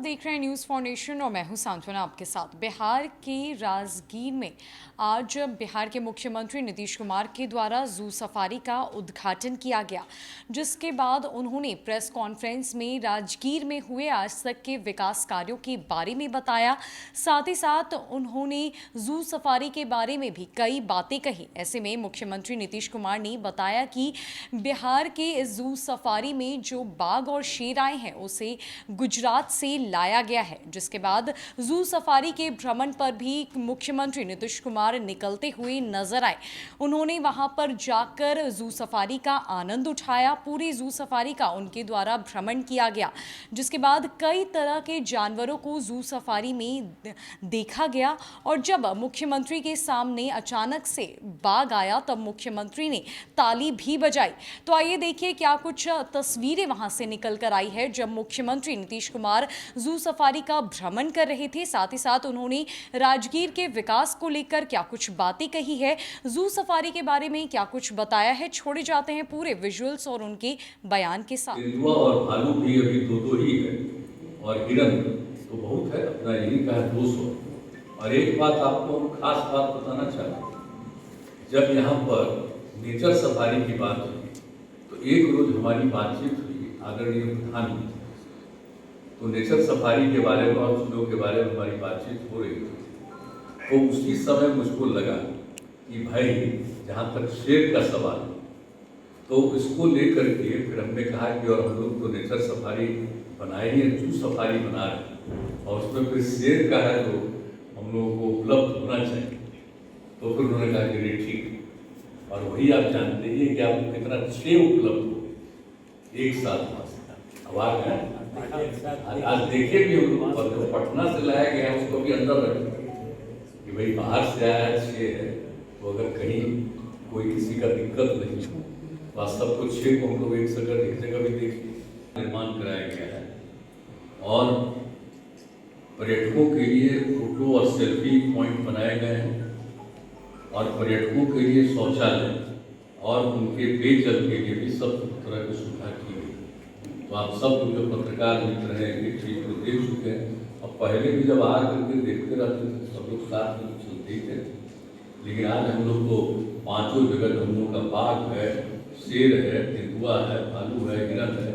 देख रहे हैं न्यूज़ फाउंडेशन और मैं हूं सांत्वना आपके साथ। बिहार के राजगीर में आज बिहार के मुख्यमंत्री नीतीश कुमार के द्वारा जू सफारी का उद्घाटन किया गया, जिसके बाद उन्होंने प्रेस कॉन्फ्रेंस में राजगीर में हुए आज तक के विकास कार्यों के बारे में बताया। साथ ही साथ उन्होंने जू सफारी के बारे में भी कई बातें कही। ऐसे में मुख्यमंत्री नीतीश कुमार ने बताया कि बिहार के इस जू सफारी में जो बाघ और शेर आए हैं उसे गुजरात से लाया गया है, जिसके बाद जू सफारी के भ्रमण पर भी मुख्यमंत्री नीतीश कुमार निकलते हुए नजर आए। उन्होंने वहां पर जाकर जू सफारी का आनंद उठाया। पूरी जू सफारी का उनके द्वारा भ्रमण किया गया, जिसके बाद कई तरह के जानवरों को जू सफारी में देखा गया। और जब मुख्यमंत्री के सामने अचानक से बाघ आया तब मुख्यमंत्री ने ताली भी बजाई। तो आइए देखिए क्या कुछ तस्वीरें वहां से निकल कर आई है जब मुख्यमंत्री नीतीश कुमार जू सफारी का भ्रमण कर रहे थे। साथ ही साथ उन्होंने राजगीर के विकास को लेकर क्या कुछ बातें कही है, जू सफारी के बारे में क्या कुछ बताया है। छोड़े जाते हैं पूरे विजुअल्स और उनके बयान के साथ। तेंदुआ और भालू भी अभी दो ही है और हिरन तो बहुत है, अपना यही का है 200। और एक बात आपको हम खास बात बताना चाहते हैं, जब यहाँ पर नेचर सफारी की बात हुई तो एक रोज हमारी बातचीत हुई आदरणीय प्रधानमंत्री, तो नेचर सफारी के बारे में और चीज़ों के बारे में हमारी बातचीत हो रही थी। तो उसी समय मुझको लगा कि भाई जहाँ तक शेर का सवाल, तो इसको लेकर के फिर हमने कहा कि और हम लोग तो नेचर सफारी बनाए ही, जू सफारी बना रहे और उसमें फिर शेर का है तो हम लोगों को उपलब्ध होना चाहिए। तो फिर उन्होंने कहा कि नहीं ठीक है, और वही आप जानते हैं कि आपको कितना 6 उपलब्ध हो एक साथ अब आ गए। आज देखिए भी हम लोग, और जो पटना से लाया गया है उसको भी अंदर रखें कि भाई बाहर से आया है 6 है, तो अगर कहीं कोई किसी का दिक्कत नहीं हो, वास्तव को 6 को हम लोग एक जगह भी देखिए निर्माण कराया गया है। और पर्यटकों के लिए फोटो और सेल्फी पॉइंट बनाए गए हैं और पर्यटकों के लिए शौचालय और उनके पेयजल के लिए भी सब तरह की सुविधा की गई। तो आप सब जो पत्रकार मित्र हैं एक चीज को देख चुके हैं। अब पहले भी जब आ करके देखते रहते थे सब लोग साथ में चलते ही थे, लेकिन आज हम लोग को 5 जगह हम लोग का बाघ है, शेर है, तेंदुआ है, भालू है, हिरन है,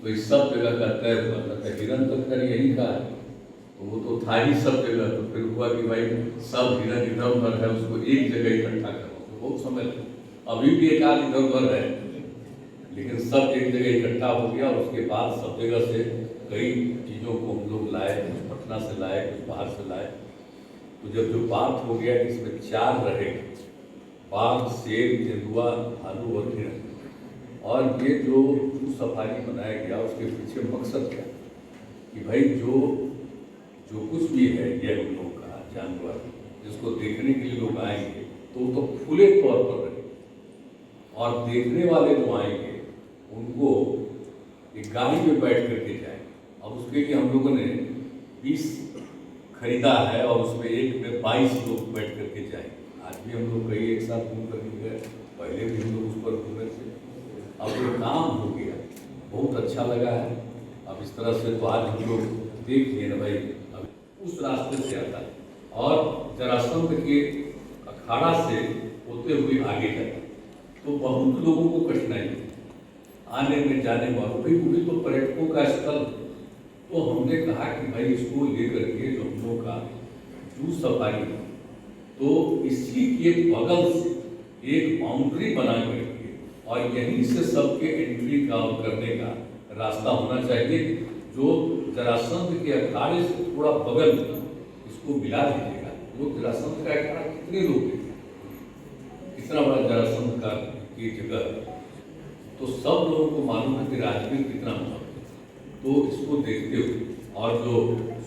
तो इस सब जगह का तय हुआ था। हिरन तो खैर यही का है, तो वो तो था ही सब जगह। तो फिर हुआ कि भाई सब हिरन इधर उधर है, उसको एक जगह इकट्ठा करो, तो बहुत समय लगा। अभी भी एक आध इधर उधर है, लेकिन सब एक जगह इकट्ठा हो गया। और उसके बाद सब जगह से कई चीज़ों को हम लोग लाए, कुछ पटना से लाए, कुछ बाहर से लाए। तो जब जो बात हो गया इसमें 4 रहेगा, बाघ, शेर, तेंदुआ, भालू और हिरन। और ये जो जू सफारी बनाया गया उसके पीछे मकसद क्या कि भाई जो कुछ भी है ये हम लोग का जानवर जिसको देखने के लिए लोग आएंगे तो खुले तौर पर रहे, और देखने वाले जो आएंगे उनको एक गाड़ी में बैठ करके जाएंगे। अब उसके लिए हम लोगों ने 20 खरीदा है और उसमें एक में 22 लोग बैठ करके जाएंगे। आज भी हम लोग कई एक साथ घूम करके गए, पहले भी हम लोग उस पर घूमे थे। अब ये काम हो गया, बहुत अच्छा लगा है। अब इस तरह से तो आज हम लोग देख लिए ना भाई, अब उस रास्ते से आता है और जरासंध के अखाड़ा से होते हुए आगे जाता है, तो बहुत लोगों को कठिनाई आने में जाने में, भाई वो भी तो पर्यटकों का स्थल। तो हमने कहा कि भाई इसको लेकर के जो हम लोग का जू सफारी, तो इसी के बगल से एक बाउंड्री बना करके और यहीं से सबके एंट्री का और करने का रास्ता होना चाहिए। जो जरासंध के अखाड़े से थोड़ा बगल में इसको मिला दीजिएगा। लोग जरासंध का अखाड़ा कितने लोग देखें, कितना बड़ा जरासंध का की जगह, तो सब लोगों को मालूम है कि राजगीर कितना महत्व है। तो इसको देखते हुए और जो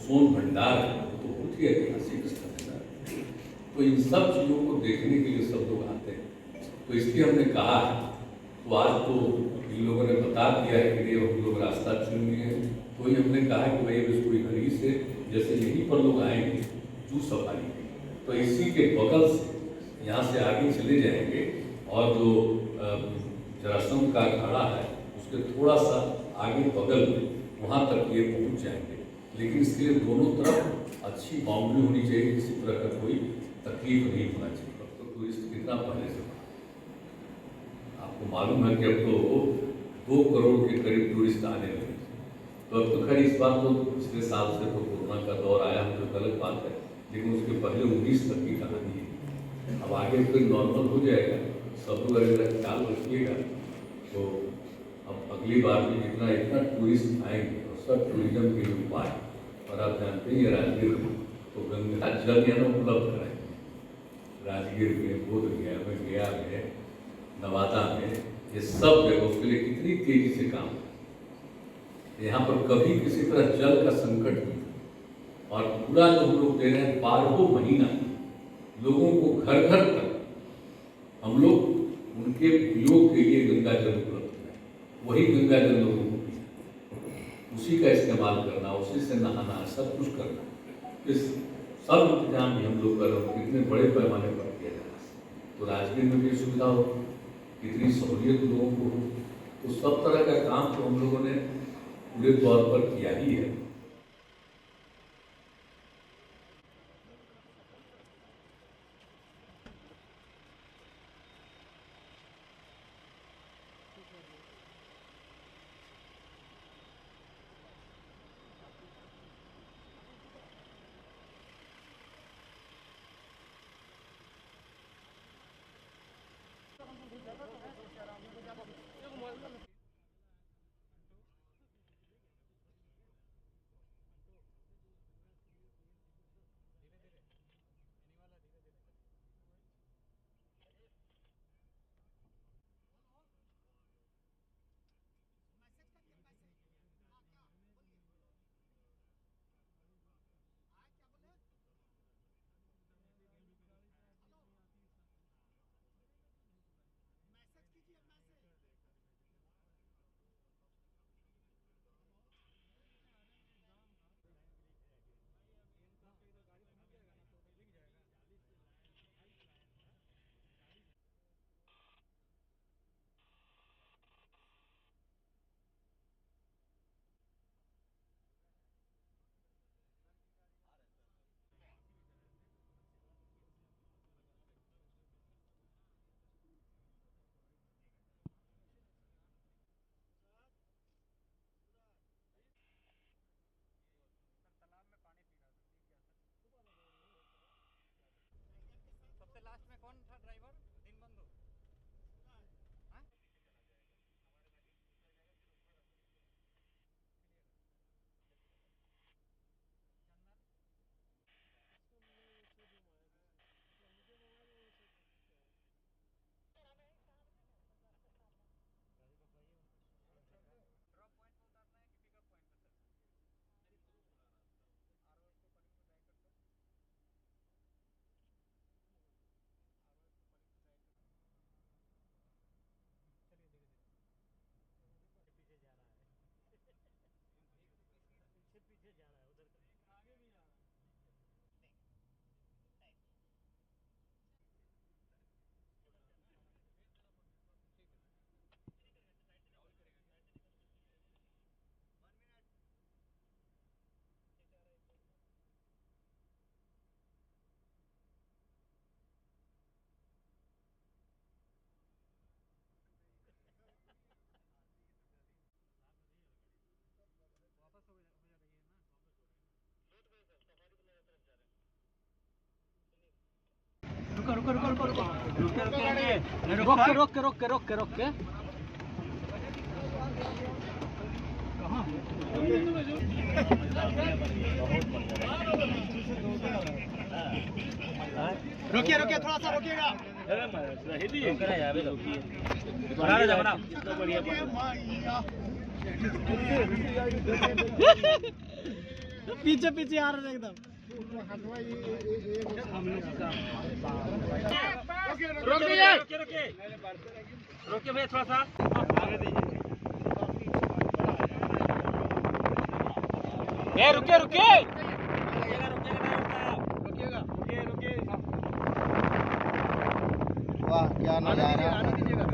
सोन भंडार है तो बहुत ही ऐतिहासिक स्थल है, तो इन सब चीज़ों को देखने के लिए सब लोग आते हैं। तो इसलिए हमने कहा है, तो आज तो इन लोगों ने बता दिया है कि ये हम लोग रास्ता चुन लिए हैं, तो ही हमने कहा कि भाई अब इसको इधर ही से जैसे यहीं पर लोग आएंगे जू सफारी, तो इसी के बगल से यहाँ से आगे चले जाएंगे और जो जरासंध का अखाड़ा है उसके थोड़ा सा आगे बगल में वहाँ तक ये पहुँच जाएंगे। लेकिन इसके लिए दोनों तरफ अच्छी बाउंड्री होनी चाहिए, किसी तरह का कोई तकलीफ नहीं होना चाहिए। अब तो टूरिस्ट कितना पहले से आपको मालूम है कि अब तो 2 करोड़ के करीब टूरिस्ट आने लगे। तो अब तो खैर इस बार तो पिछले साल से तो कोरोना का दौर आया तो गलत बात है, लेकिन उसके पहले 19 तक की कहानी है। अब आगे फिर नॉर्मल हो जाएगा, सब लोग अगर ख्याल रखिएगा तो अब अगली बार भी इतना टूरिस्ट आएंगे और सब टूरिज्म के लिए उपाय, और आप जानते हैं राजगीर तो गंगा जल यहाँ उपलब्ध कराएंगे। राजगीर में, बोधगया में, गया में, नवादा में, ये सब जगहों के लिए कितनी तेजी से काम है। यहाँ पर कभी किसी तरह जल का संकट नहीं, और पूरा जो हम लोग दे रहे हैं 12 महीना लोगों को घर घर तक हम लोग उनके उपयोग के लिए गंगा जल उपलब्ध है। वही गंगा जल लोगों को पीना, उसी का इस्तेमाल करना, उसी से नहाना, सब कुछ करना, इस सब इंतजाम भी हम लोग कर रहे हैं। कितने बड़े पैमाने पर किया जा रहा है, तो राजगीर में भी सुविधा हो, कितनी सहूलियत लोगों को हो, तो सब तरह का काम तो हम लोगों ने पूरे तौर पर किया ही है। लास्ट में कौन था ड्राइवर? दिन बंधु। पीछे जा रहा है उधर आगे भी जा रहा है। वापस हो जा रही है ना। रुको रुको रुको रुको रुको रोक के रोक के रोक के रोक के रोक के रोकिए रोकिए थोड़ा सा रोकिएगा। पीछे पीछे आ रहे एकदम। रोकिए रोकिए रोकिए भैया थोड़ा सा आगे दीजिए। रुकिए रुकिए रुकिएगा रुकिए। वाह क्या नजारा। आने दीजिएगा।